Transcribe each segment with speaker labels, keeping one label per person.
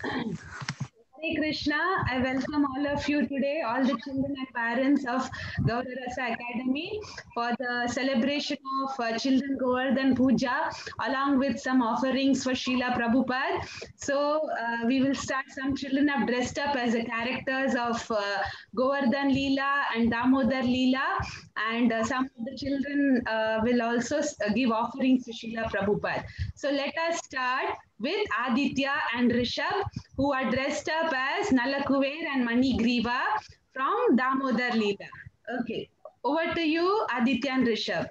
Speaker 1: Hare Krishna, I welcome all of you today, all the children and parents of Govardhan Academy for the celebration of Children Govardhan Puja along with some offerings for Srila Prabhupada. So we will start. Some children have dressed up as the characters of Govardhan Leela and Damodar Leela, and some of the children will also give offerings to Srila Prabhupada. So let us start with Aditya and Rishabh, who are dressed up as Nalakuver and Manigriva from Damodar Leela. Okay, over to you, Aditya and Rishabh.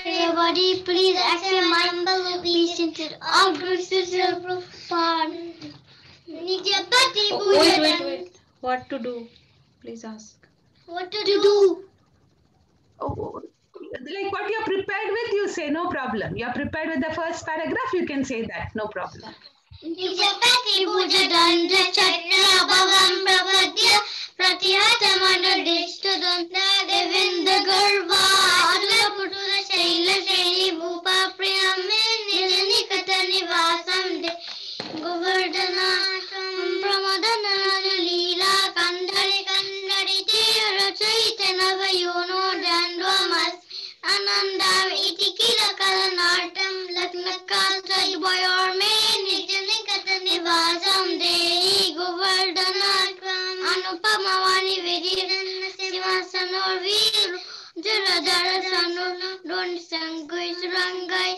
Speaker 2: Everybody, please accept my humble obeisance to all graces of Prabhupada.
Speaker 3: Wait. What to do? Please ask.
Speaker 2: What to do?
Speaker 1: Oh, like what you're prepared with, you say, no problem. You're prepared with the first paragraph, you can say that, no problem.
Speaker 2: Nijapati puja danda chatra bhavam prapadya pratihatamana dishtadanta devinda garva adula putula shaila shani bhupa priyame nijanikata nivasam de govardhanasham pramadana leela kandari tira chaitana vayono dandvamas anandam iti kila kalanatam laknakal boyor me nijanikata nivasam dehi govardhanatvam anupamavani virirana sivasanor viru jaradhara sanur don sangai rangai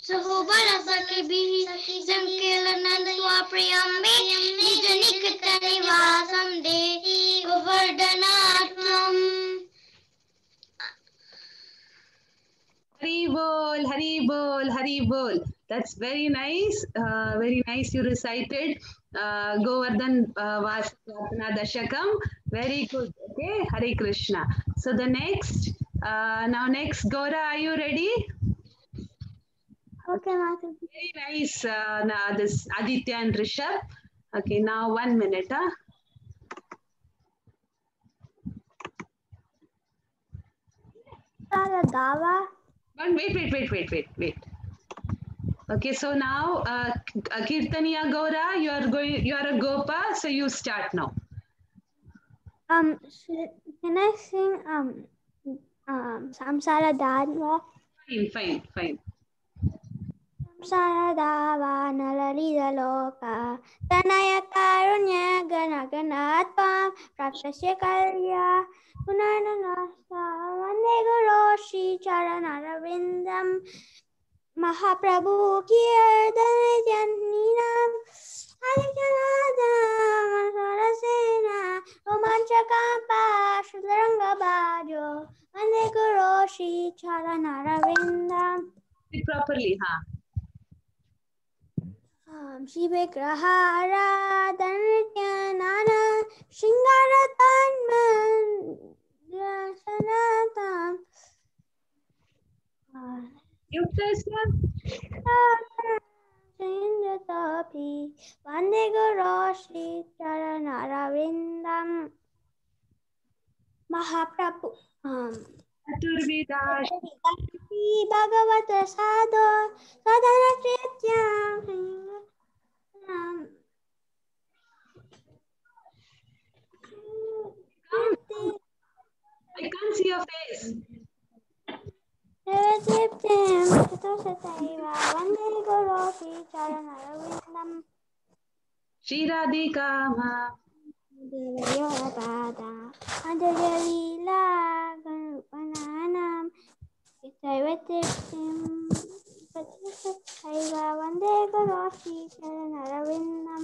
Speaker 2: sahobara saki bihi sankelanand swapriyambe nijanikata nivasam dehi govardhanatvam.
Speaker 1: Hari bol, Hari bol, Hari bol. That's very nice. Very nice. You recited Govardhan Vasana Dashakam. Very good. Okay, Hari Krishna. So the next, next, Gora, are you ready?
Speaker 2: Okay, Mata.
Speaker 1: Very nice. Now this Aditya and Rishabh. Okay, now 1 minute. Huh? Wait. Okay, so now Kirtaniya Gaura, you are a Gopa, so you start now.
Speaker 2: Can I sing Samsara Dadva?
Speaker 1: Fine.
Speaker 2: Samsara Dava Nalalida Loka Tanaya Karunya Gana Ganatvam Praptasya Kalya Punana Nasa Vande Guru Shri Charanarvindam Mahaprabhu Kirtan Janinam Adikanadam Sarasena Romanchakampa Shudaranga Bajo Vande Guru Shri Charanarvindam.
Speaker 1: Speak properly, huh?
Speaker 2: Shivigrahara Dhanityanana Shingaratanman Sanatam
Speaker 1: Yuktasya
Speaker 2: Sindatapi Vande Guru Shri Charanarvindam Mahaprabhu
Speaker 1: Chaturveda
Speaker 2: Bhagavata Sadho Sadhana Trityam
Speaker 1: I can't see your face.
Speaker 2: Vande Guru Shri Charanarvindam
Speaker 1: Shri Radhikama
Speaker 2: Devayopada Anjalila Ganupananam Itaivatirtim Patisaiva Vande Guru Shri Charanarvindam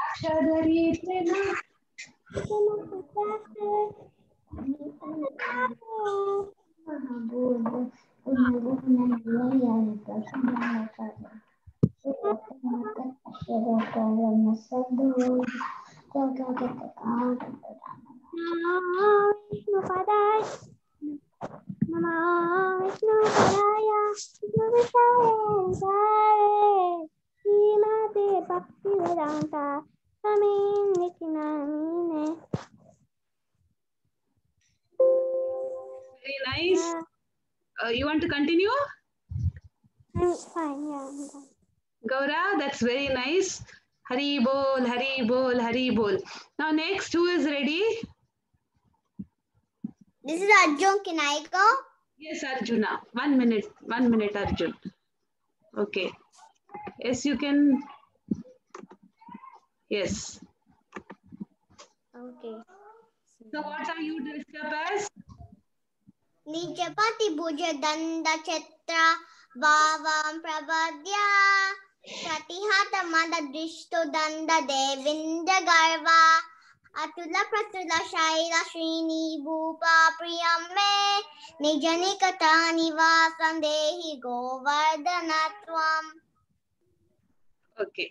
Speaker 1: Akshadhari Prema You want to continue?
Speaker 2: It's fine, yeah, I'm done.
Speaker 1: Gaura, that's very nice. Hari bol, hari bol, hari bol. Now next, who is ready?
Speaker 2: This is Arjun. Can I go?
Speaker 1: Yes, Arjuna. 1 minute, Arjun. Okay. Yes, you can. Yes.
Speaker 2: Okay.
Speaker 1: So what are you dressed up as?
Speaker 2: Nijapati Puja Danda Chatra Bhavam Prabhadya Pratihata Mada Drishto Danda Devindra Garva Atula Pratula Shaila Srini Bhupa Priyame Nijani Katani Vasam Dehi Govardhanatvam.
Speaker 1: Okay.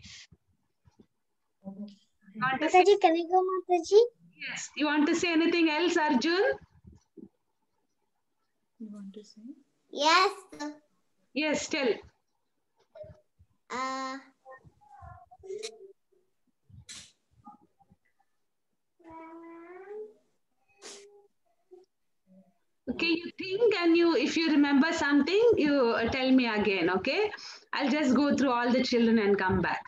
Speaker 2: Mataji, can I go, Mataji?
Speaker 1: Yes. You want to say anything else, Arjun?
Speaker 3: You want to say?
Speaker 2: Yes.
Speaker 1: Yes, tell. Okay, you think and if you remember something, you tell me again, okay? I'll just go through all the children and come back.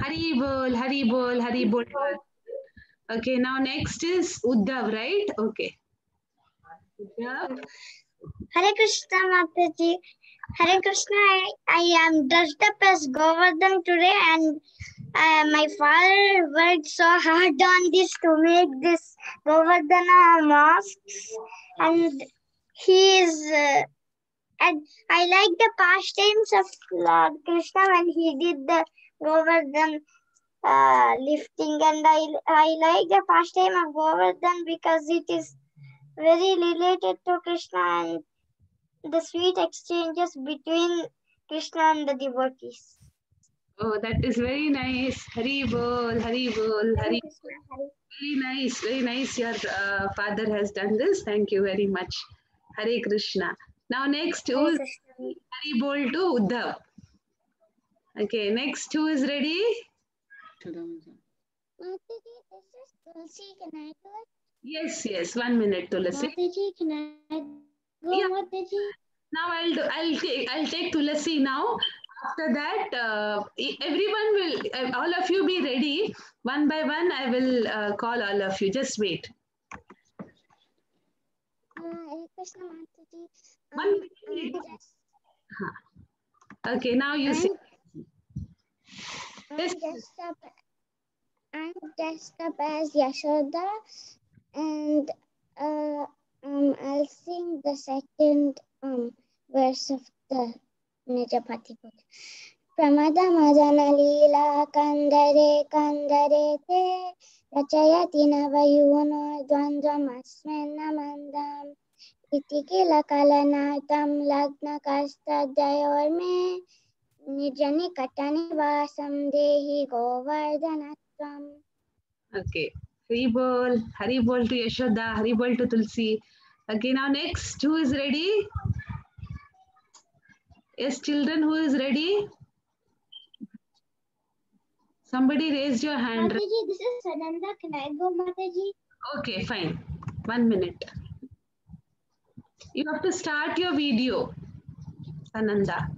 Speaker 1: Hari bol, hari bol, hari bol. Okay, now next is Uddhav, right? Okay. Uddhav.
Speaker 2: Hare Krishna, Mataji. Hare Krishna, I am dressed up as Govardhan today, and my father worked so hard on this to make this Govardhana masks, and he is. And I like the pastimes of Lord Krishna when he did the Govardhan lifting, and I like the pastime of Govardhan because it is very related to Krishna and the sweet exchanges between Krishna and the devotees.
Speaker 1: Oh, that is very nice. Hari bol, hari bol, hari. Very nice. Your father has done this. Thank you very much. Hare Krishna. Now next, who is Hari bol to Uddhav? Okay, next who is ready?
Speaker 2: Mataji, this is Tulsi. Can I do it?
Speaker 1: Yes. 1 minute, Tulasi.
Speaker 2: Mataji, can I go,
Speaker 1: Yeah.
Speaker 2: Mataji?
Speaker 1: Now I'll take Tulasi now. After that, everyone will, all of you be ready. One by one, I will call all of you. Just wait.
Speaker 2: Hare Krishna, Mataji.
Speaker 1: 1 minute. Okay, now you say.
Speaker 2: I'm dressed up as Yashoda, and I'll sing the second verse of the Nijapati book. Pramada Madana Leela Kandare Kandare Te Rachayati Navayuno Dvandvam Asmena Mandam Itikila Kalanatam Lagna Kasta Dayorme Nijani Katani Vasam Dehi Govardhanatvam.
Speaker 1: Okay. Hari bol to Yashoda, Hari bol to Tulsi. Okay, now next, who is ready? Yes, children, who is ready? Somebody raised your hand.
Speaker 2: Mataji, this is Sananda. Can I go, Mataji?
Speaker 1: Okay, fine. 1 minute. You have to start your video, Sananda.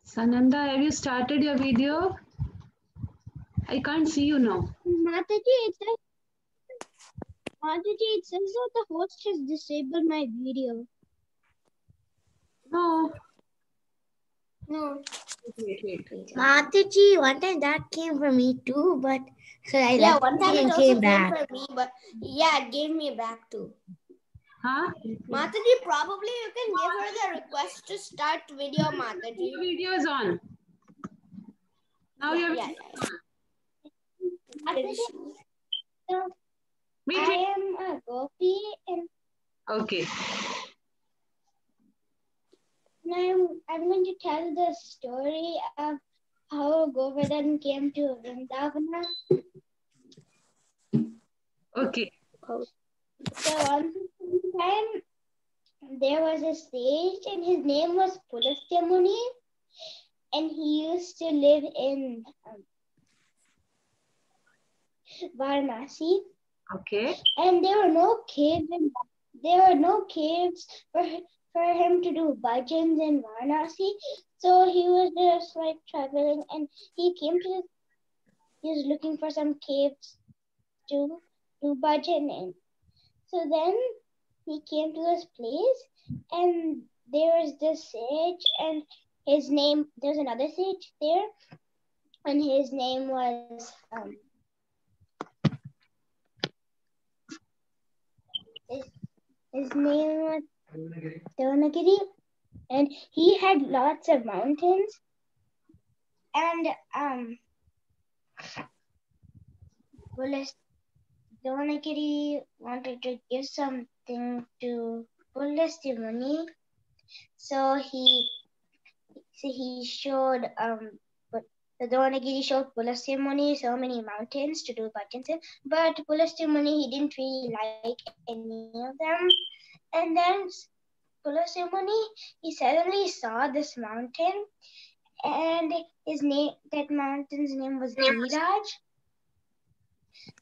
Speaker 1: Sananda, have you started your video? I can't see you now.
Speaker 2: Mataji, it says that the host has disabled my video.
Speaker 1: No.
Speaker 2: No.
Speaker 1: Wait.
Speaker 2: Mataji, one time that came for me too, but so I left
Speaker 4: one time
Speaker 2: and
Speaker 4: it
Speaker 2: came
Speaker 4: also
Speaker 2: back.
Speaker 4: came for me, but yeah, it gave me back too.
Speaker 1: Huh?
Speaker 4: Mataji, probably you can give her the request to start video, Mataji.
Speaker 1: Your video is on. Now your
Speaker 4: Yeah.
Speaker 1: Wait.
Speaker 2: I am a gopi, and
Speaker 1: Okay.
Speaker 2: I'm going to tell the story of how Govardhan came to Vrindavana.
Speaker 1: Okay.
Speaker 2: So once upon a time, there was a sage, and his name was Pulastya Muni. and he used to live in Varanasi.
Speaker 1: Okay.
Speaker 2: And there were no caves for him to do bhajans in Varanasi. So he was just like traveling, and he was looking for some caves to do bhajan in. So then he came to this place, and there was this sage, and there's another sage there, and his name was his name was Dhanagiri, and he had lots of mountains, and Dhanagiri wanted to give something to Pulastimuni, so he showed but the Dhanagiri showed Pulastimuni so many mountains to do bhajans in, but Pulastimuni he didn't really like any of them, and then Pulastimuni he suddenly saw this mountain, and that mountain's name was Giriraj.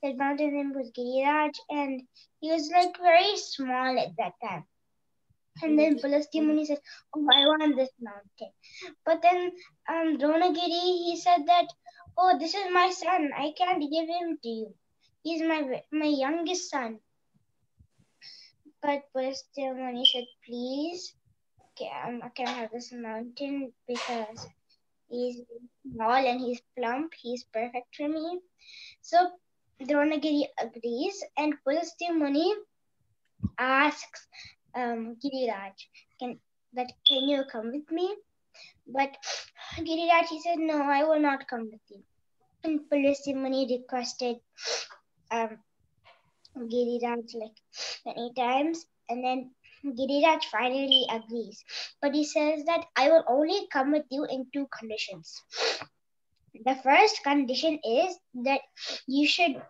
Speaker 2: That mountain's name was Giriraj, and he was like very small at that time. And then Pulastimuni said, "Oh, I want this mountain." But then Dronagiri he said that, "Oh, this is my son. I can't give him to you. He's my youngest son." But Pulastimuni said, "Please, can I have this mountain because he's small and he's plump. He's perfect for me." So Dronagiri agrees, and Pulastimuni asks Giriraj, "Can you come with me?" But Giriraj he said, "No, I will not come with you." And Pulastimuni requested Giriraj like many times, and then Giriraj finally agrees. But he says that I will only come with you in two conditions. The first condition is that you should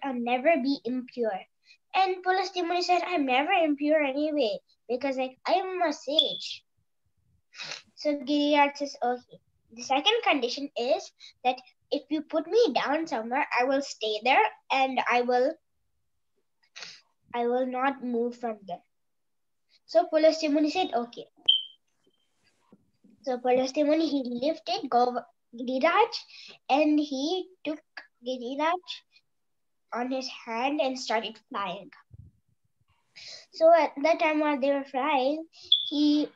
Speaker 2: never be impure. And Pulastimuni said, "I'm never impure anyway, because like I'm a sage." So Giriraj says, "Okay. The second condition is that if you put me down somewhere, I will stay there, and I will not move from there." So Pulastimuni said, "Okay." So Pulastimuni he lifted Giriraj, and he took Giriraj on his hand and started flying. So at that time while they were flying, he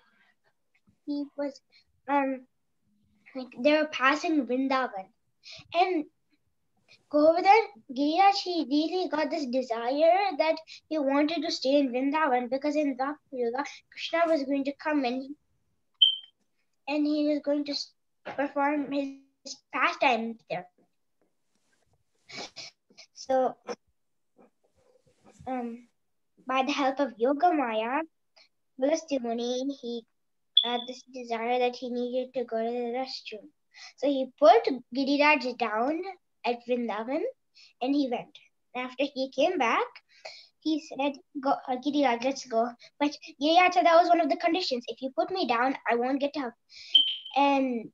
Speaker 2: was like they were passing Vrindavan, and Govardhan Giriraj he really got this desire that he wanted to stay in Vrindavan, because in Dwapar Yuga Krishna was going to come and he was going to perform his pastime there. So by the help of Yoga Maya, Pulastimuni he had this desire that he needed to go to the restroom. So he put Giriraj down at Vrindavan, and he went. After he came back, he said, "Go, Giriraj, let's go." But Giriraj said that was one of the conditions. "If you put me down, I won't get up." And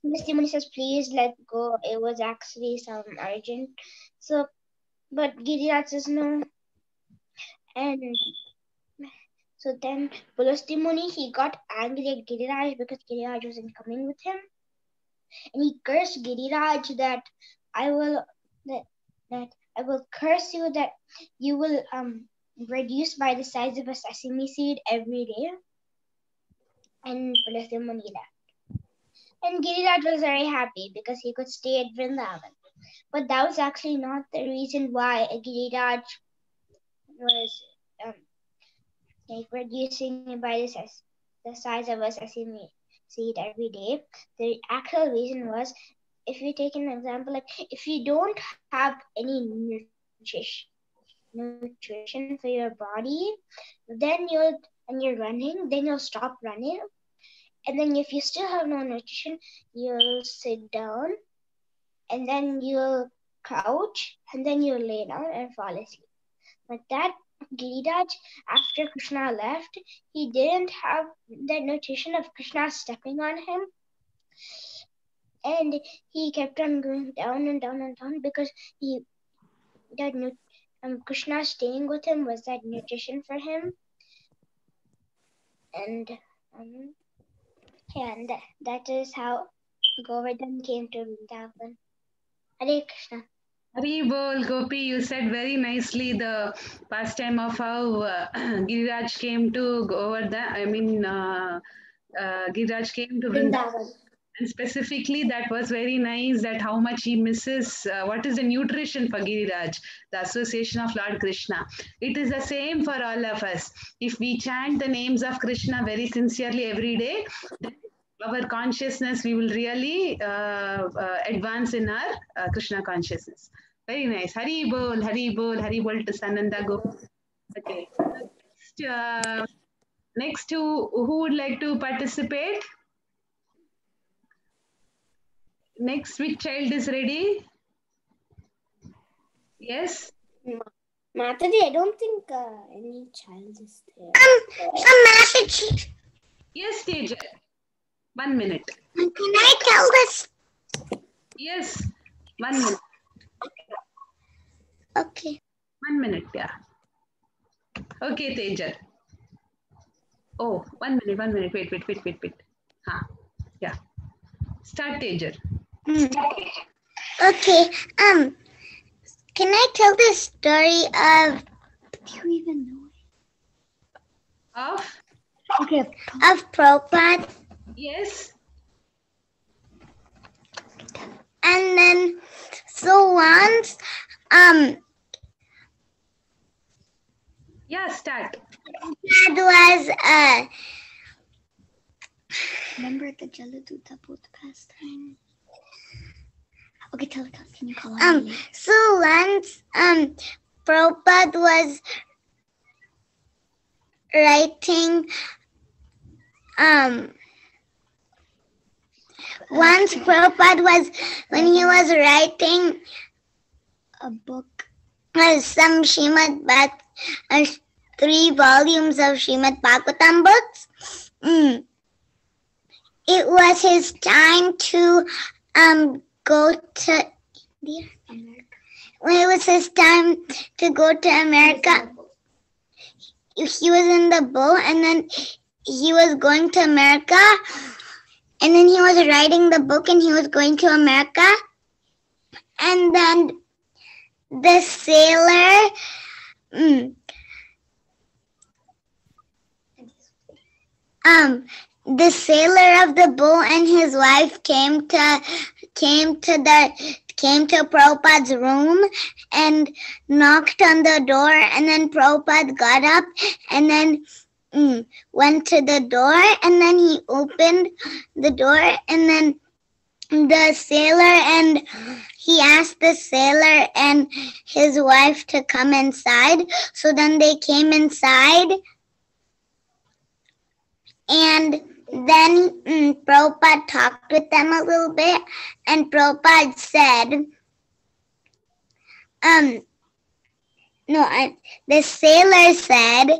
Speaker 2: Pulastimuni says, "Please let go. It was actually some urgent." So, but Giriraj says no. And so then Pulastimuni he got angry at Giriraj because Giriraj wasn't coming with him, and he cursed Giriraj that I will curse you, that you will reduce by the size of a sesame seed every day. And Pulastimuni left. And Giriraj was very happy because he could stay at Vrindavan. But that was actually not the reason why Giriraj was like reducing by the size of a sesame seed every day. The actual reason was, if you take an example, like if you don't have any nutrition for your body, then you're running, then you'll stop running. And then if you still have no nutrition, you'll sit down, and then you'll crouch, and then you'll lay down and fall asleep. But that Giriraj, after Krishna left, he didn't have that notation of Krishna stepping on him. And he kept on going down and down and down because Krishna staying with him was that nutrition for him. And that is how Govardhan came to Vrindavan. Hare Krishna.
Speaker 1: Hari Bol, Gopi, you said very nicely the pastime of how Giriraj came to Govardhan. Giriraj came to Vrindavan. And specifically, that was very nice that how much he misses, what is the nutrition for Giriraj, the association of Lord Krishna. It is the same for all of us. If we chant the names of Krishna very sincerely every day, then our consciousness, we will really advance in our Krishna consciousness. Very nice. Hari Bol, Hari Bol, Hari Bol to Sananda Go. Okay. Next, who would like to participate? Next, which child is ready? Yes?
Speaker 4: Mataji, I don't think any child is there.
Speaker 2: A message.
Speaker 1: Yes, Teja. 1 minute.
Speaker 2: Can I tell this?
Speaker 1: Yes, 1 minute.
Speaker 2: Okay.
Speaker 1: 1 minute, yeah. Okay, Teja. Oh, 1 minute, 1 minute. Wait. Yeah. Start, Teja.
Speaker 2: Okay. Can I tell the story of? Do you even know it?
Speaker 1: Of?
Speaker 2: Okay. Of Prabhupada.
Speaker 1: Yes.
Speaker 2: And then, so once,
Speaker 1: Yeah, start.
Speaker 2: Prabhupada was remember the Jaladuta boat pastime? Okay, tell. Can you call on me? So once Prabhupada was writing once Prabhupada was when he was writing a book, some Srimad Bhagavatam, 3 volumes of Srimad Bhagavatam books. It was his time to go to India. When it was his time to go to America, he was in the boat, and then he was going to America, and then he was writing the book, and he was going to America, and then the sailor, the sailor of the boat and his wife came to Prabhupada's room and knocked on the door, and then Prabhupada got up and then went to the door, and then he opened the door, and then the sailor, and he asked the sailor and his wife to come inside. So then they came inside, and then Prabhupada talked with them a little bit, and Prabhupada said, the sailor said,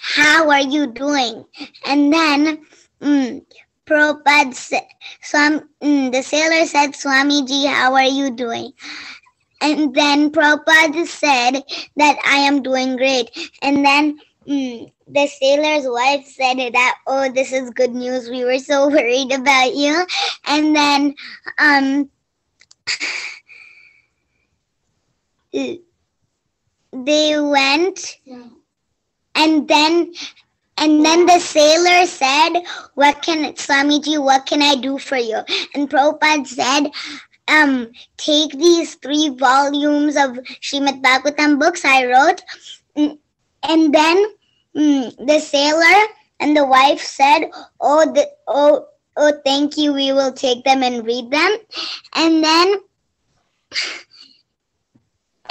Speaker 2: "How are you doing?" And then Prabhupada said, the sailor said, "Swamiji, how are you doing?" And then Prabhupada said that I am doing great. And then the sailor's wife said that, "Oh, this is good news. We were so worried about you." And then they went, and then the sailor said, "Swamiji, what can I do for you?" And Prabhupada said, "Take these 3 volumes of Srimad Bhagavatam books I wrote." And then the sailor and the wife said, "Oh, thank you. We will take them and read them."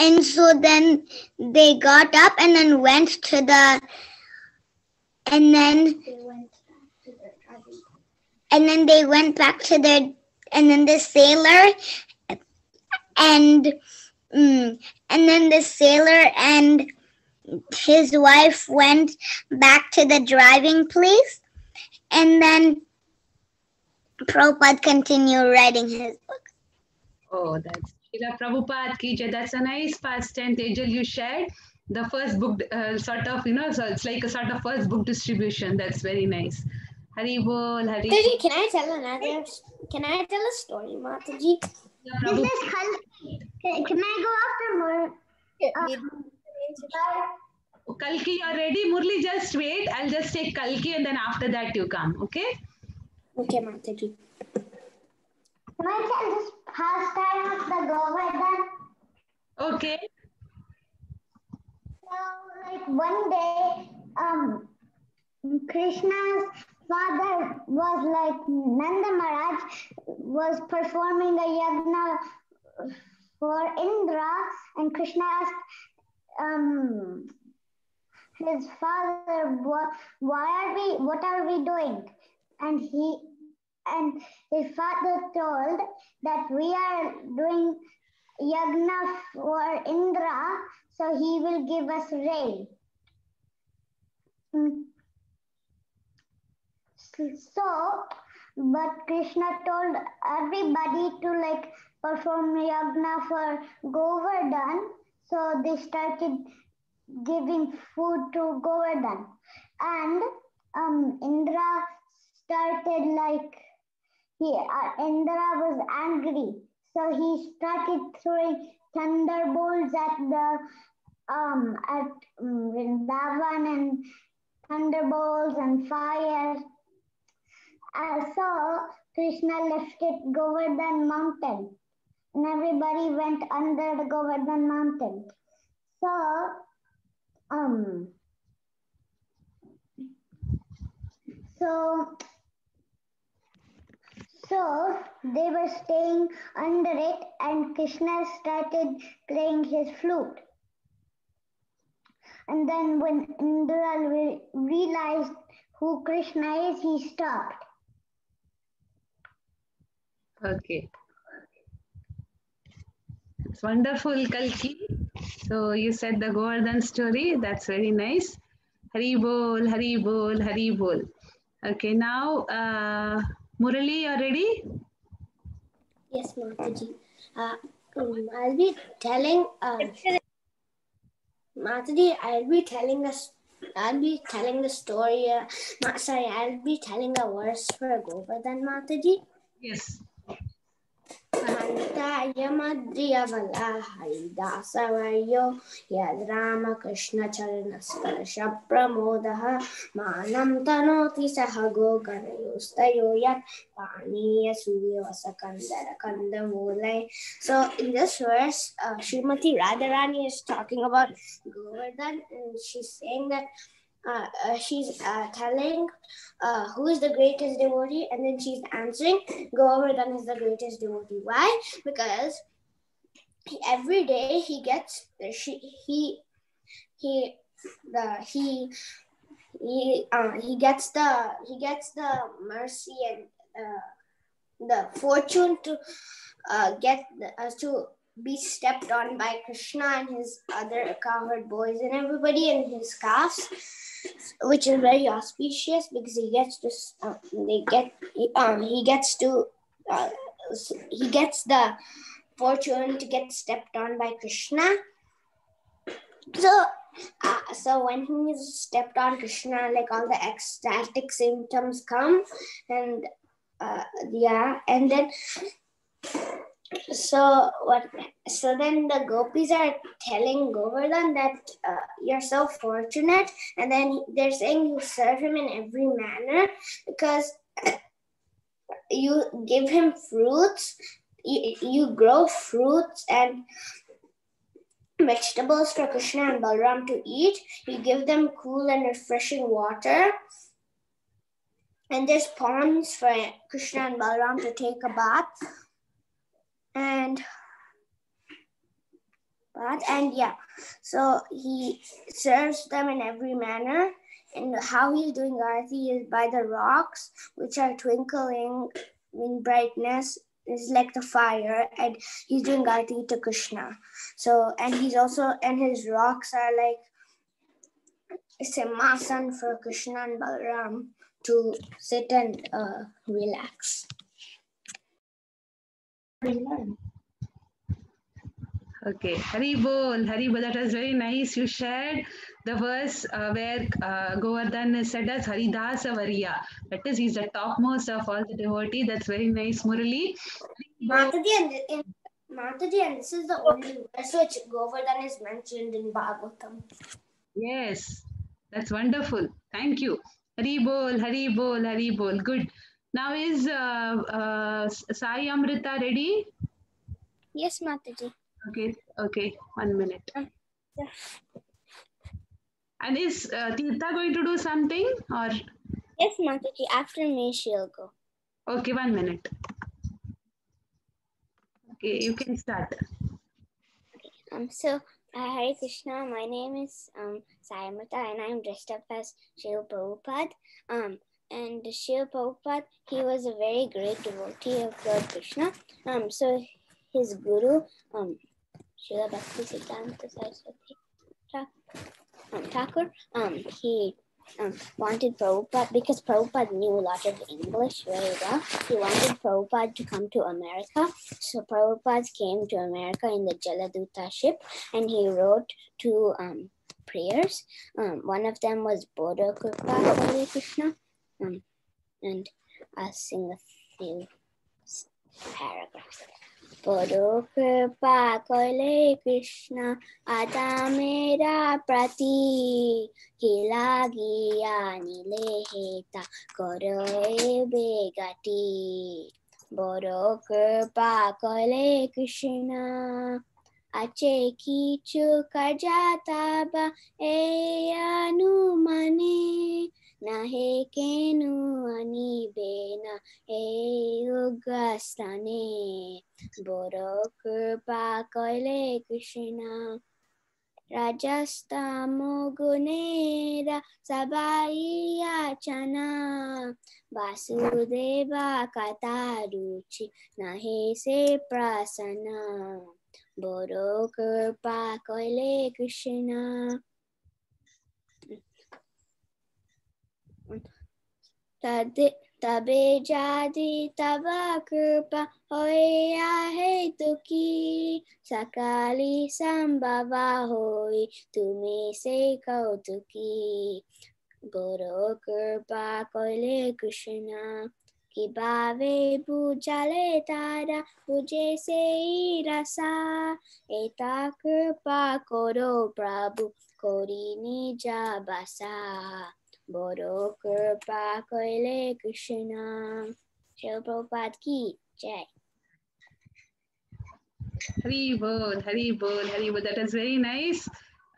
Speaker 2: And so then they got up and then went to the, and then they went back to their, and then the sailor and And then the sailor and his wife went back to the driving place. And then Prabhupada continued writing his book.
Speaker 1: Oh, that's Srila Prabhupada ki jai. That's a nice pastime, Tejal, you shared. The first book, sort of, so it's like a sort of first book distribution. That's very nice. Hari bol, Hari.
Speaker 4: Mataji, can I tell another? Can I tell a story, Mataji?
Speaker 1: Yeah,
Speaker 2: This is Kalki. Can I go after more?
Speaker 1: Kalki, you're ready? Murli, just wait. I'll just take Kalki and then after that you come. Okay?
Speaker 4: Okay, Mataji.
Speaker 2: Can I tell this pastime of the Govardhan?
Speaker 1: Okay.
Speaker 2: So, like one day, Krishna's father was like Nanda Maharaj was performing a yagna for Indra, and Krishna asked his father, what are we doing? And his father told that we are doing yagna for Indra, so he will give us rain. So, but Krishna told everybody to like perform yagna for Govardhan, so they started giving food to Govardhan, and Indra started like Indra was angry, so he started throwing thunderbolts at the Vrindavan and thunderbolts and fire. So Krishna left it Govardhan mountain, and everybody went under the Govardhan mountain. So they were staying under it, and Krishna started playing his flute. And then when Indra realized who Krishna is, he stopped.
Speaker 1: Okay. It's wonderful, Kalki. So you said the Govardhan story. That's very nice. Hari bol, Hari bol, Hari bol. Okay, now Murali, you're ready?
Speaker 4: Yes, Mataji. I'll be telling Mataji, I'll be telling the story. I'll be telling a verse for Govardhan, Mataji.
Speaker 1: Yes.
Speaker 4: Haridasavaryo Yad Ramakrishna Charanaskarsha Pramodaha Manam Tanoti Sahago Ganayostayo Yat Paniya Surya Vasakandara Kandamulai. So in this verse, Srimati Radharani is talking about Govardhan, and she's saying that she's telling who is the greatest devotee, and then she's answering Govardhan is the greatest devotee. Why? Because every day he gets he gets the mercy and the fortune to to be stepped on by Krishna and his other cowherd boys and everybody in his calves, which is very auspicious because he gets the fortune to get stepped on by Krishna. So when he is stepped on Krishna, like all the ecstatic symptoms come, and and then so then the gopis are telling Govardhan that you're so fortunate, and then they're saying you serve him in every manner because you give him fruits, you grow fruits and vegetables for Krishna and Balram to eat. You give them cool and refreshing water, and there's ponds for Krishna and Balram to take a bath. And so he serves them in every manner, and how he's doing arati is by the rocks, which are twinkling in brightness is like the fire, and he's doing arati to Krishna. So, and he's also, and his rocks are like simhasan for Krishna and Balaram to sit and relax.
Speaker 1: Okay, Hari Bol, that was very nice. You shared the verse where Govardhan is said as Haridasa Variya. That is, he's the topmost of all the devotee. That's very nice, Murali.
Speaker 4: Mataji, and this is the only verse which Govardhan is mentioned in Bhagavatam.
Speaker 1: Yes, that's wonderful. Thank you. Hari Bol, Hari Bol, Hari Bol. Good. Now is Sai Amrita ready?
Speaker 2: Yes, Mataji.
Speaker 1: Okay. 1 minute. And is Tirtha going to do something or?
Speaker 2: Yes, Mataji. After me, she'll go.
Speaker 1: Okay, 1 minute. Okay, you can start.
Speaker 2: So, Hare Krishna, my name is Sai Amrita, and I'm dressed up as Srila Prabhupada. And Srila Prabhupada, he was a very great devotee of Lord Krishna. So his guru, Srila Bhakti Siddhanta Saraswati Thakur, he wanted Prabhupada, because Prabhupada knew a lot of English very well. He wanted Prabhupada to come to America. So Prabhupada came to America in the Jaladuta ship, and he wrote two prayers. One of them was Bodo Kripa Hare Krishna, and I'll sing a few paragraphs. Bodo Kripa Hare Krishna Ada Mera Prati Kilagi Anileheta Koroe Begati Bodo Kripa Hare Krishna Ache Kichu Kajataba Eyanu Mane Nahe Kenu Anibena Eyugastane Boro Kripa Koile Krishna Rajastamo Gunera Sabaiya Chana Vasudeva Kataruchi Nahe Se Prasana Boro Kripa Koile Krishna Tabe jadi taba kripa hoya hetuki sakali sambhava hoi tumi se kautuki Guru kripa koile Krishna Kibave bujale tara buje se rasa eta kripa koro prabhu kori nija basa Boro Kripa Koile Krishna. Srila Prabhupada ki jai.
Speaker 1: Hari Bol, Hari Bol, Hari Bol. That was very nice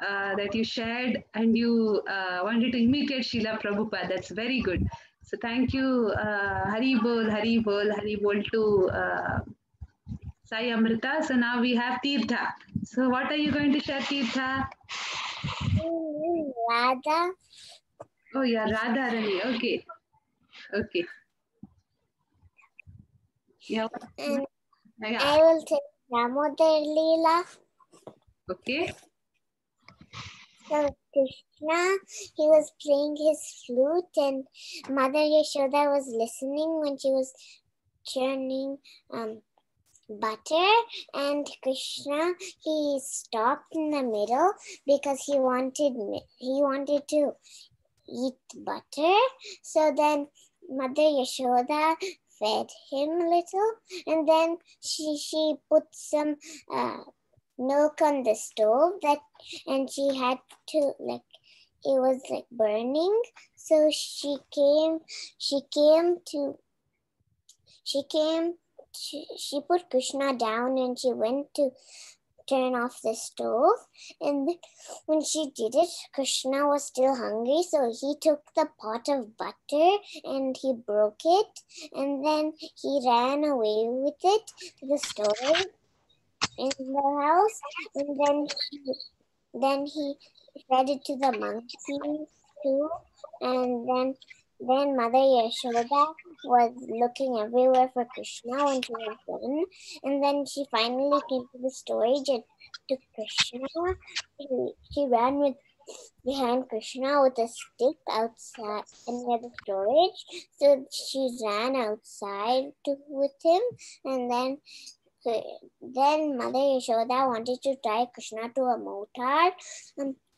Speaker 1: that you shared and you wanted to imitate Srila Prabhupada. That's very good. So thank you, Hari Bol, Hari Bol, Hari Bol to Sai Amrita. So now we have Tirtha. So what are you going to share, Tirtha?
Speaker 2: Radha.
Speaker 1: Oh, yeah, Radha Rani. Okay. Yeah.
Speaker 2: And I will take Damodar Leela.
Speaker 1: Okay.
Speaker 2: So Krishna, he was playing his flute, and Mother Yashoda was listening when she was churning butter, and Krishna, he stopped in the middle because he wanted to eat butter. So then Mother Yashoda fed him a little, and then she put some milk on the stove and she had to it was burning. So she put Krishna down, and she went to turn off the stove, and when she did it, Krishna was still hungry, so he took the pot of butter and he broke it, and then he ran away with it to the stove in the house, and then he fed it to the monkeys too, and then Mother Yashoda was looking everywhere for Krishna when she was done. And then she finally came to the storage and took Krishna. She ran behind Krishna with a stick outside near the storage. So she ran outside with him, and then Mother Yashoda wanted to tie Krishna to a mortar.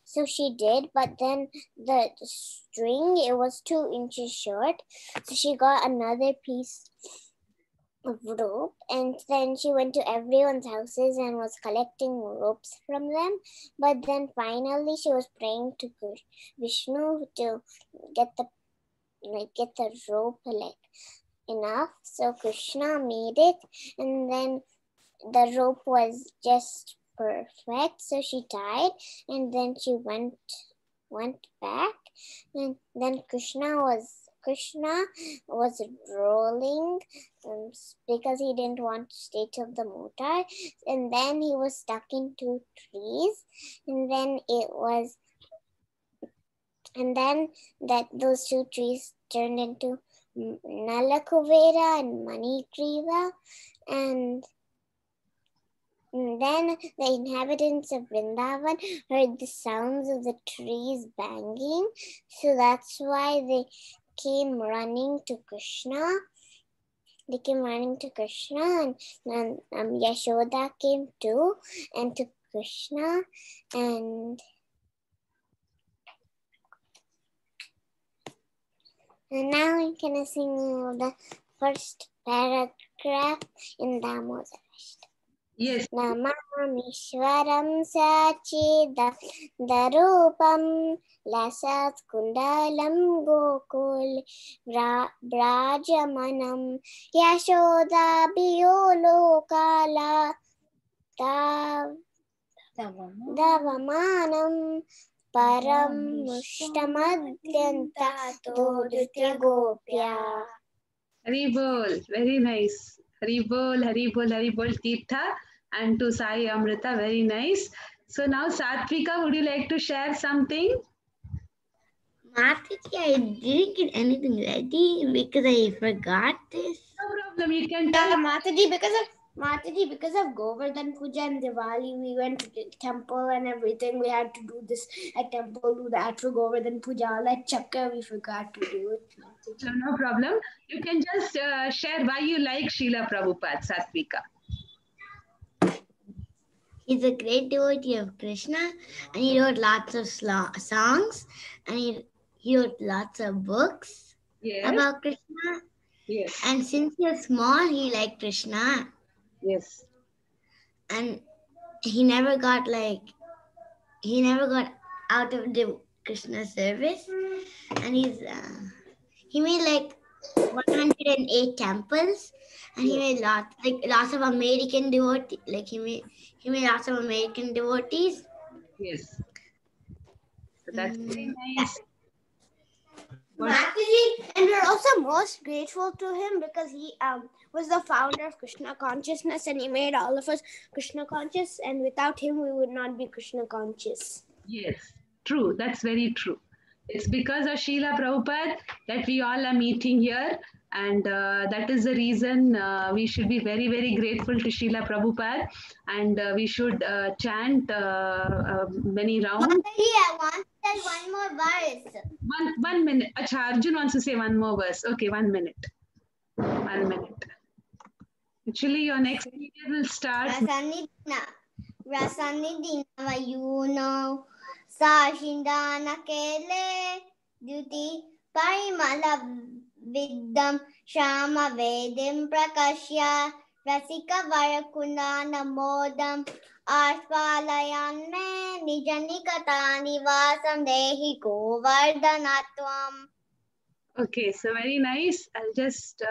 Speaker 2: So she did, but then the string, it was 2 inches short. So she got another piece of rope, and then she went to everyone's houses and was collecting ropes from them. But then finally she was praying to Vishnu to get the rope enough. So Krishna made it, and then the rope was just perfect. So she tied, and then she went back, and then Krishna was rolling because he didn't want to stay till the mortar, and then he was stuck in 2 trees, and then those 2 trees turned into Nalakuvera and Manikriva, and then the inhabitants of Vrindavan heard the sounds of the trees banging, so that's why they came running to Krishna. They came running to Krishna, and Yashoda came too and took Krishna, and now I'm gonna sing the first paragraph in Damodar.
Speaker 1: Yes.
Speaker 2: Namamishwaram Sachidarupam Lasat Kundalam Gokul Brajamanam Yashoda Biolokala Davamanam Param Mushtamadhyanta Dodritya Gopya.
Speaker 1: Haribol, very nice. Haribol, Haribol, Haribol Tirtha, and to Sai Amrita, very nice. So now Satvika, would you like to share something?
Speaker 5: Mataji, I didn't get anything ready because I forgot this.
Speaker 1: No problem, you can tell.
Speaker 4: Mataji, because of Govardhan Puja and Diwali, we went to the temple and everything. We had to do this at temple, do that for Govardhan Puja. Like Chakra, we forgot to do it.
Speaker 1: So no problem. You can just share why you like Srila Prabhupada, Satvika.
Speaker 5: He's a great devotee of Krishna, and he wrote lots of songs, and he wrote lots of books about Krishna.
Speaker 1: Yes.
Speaker 5: And since he was small, he liked Krishna.
Speaker 1: Yes.
Speaker 5: And he never got out of the Krishna service, and he made like 108 temples, and he made lots of American devotees. Like he made lots of American devotees.
Speaker 1: Yes. So that's very nice.
Speaker 4: Mataji, and we're also most grateful to him because he was the founder of Krishna consciousness, and he made all of us Krishna conscious, and without him we would not be Krishna conscious.
Speaker 1: Yes, true. That's very true. It's because of Srila Prabhupada that we all are meeting here, and that is the reason we should be very, very grateful to Srila Prabhupada, and we should chant many rounds.
Speaker 2: Mataji, I want to tell one more verse.
Speaker 1: One minute. Achha, Arjun wants to say one more verse. Okay, 1 minute. 1 minute. Actually, your next video will start.
Speaker 2: Rasanidina Vayuno Sashindana Kele Duty Parimala Vidam Shama Vedim Prakashya Rasika Varakundana Modam Ashpalayan Me Nijanikatani Vasam Dehi Govardhanatvam.
Speaker 1: Okay, so very nice. I'll just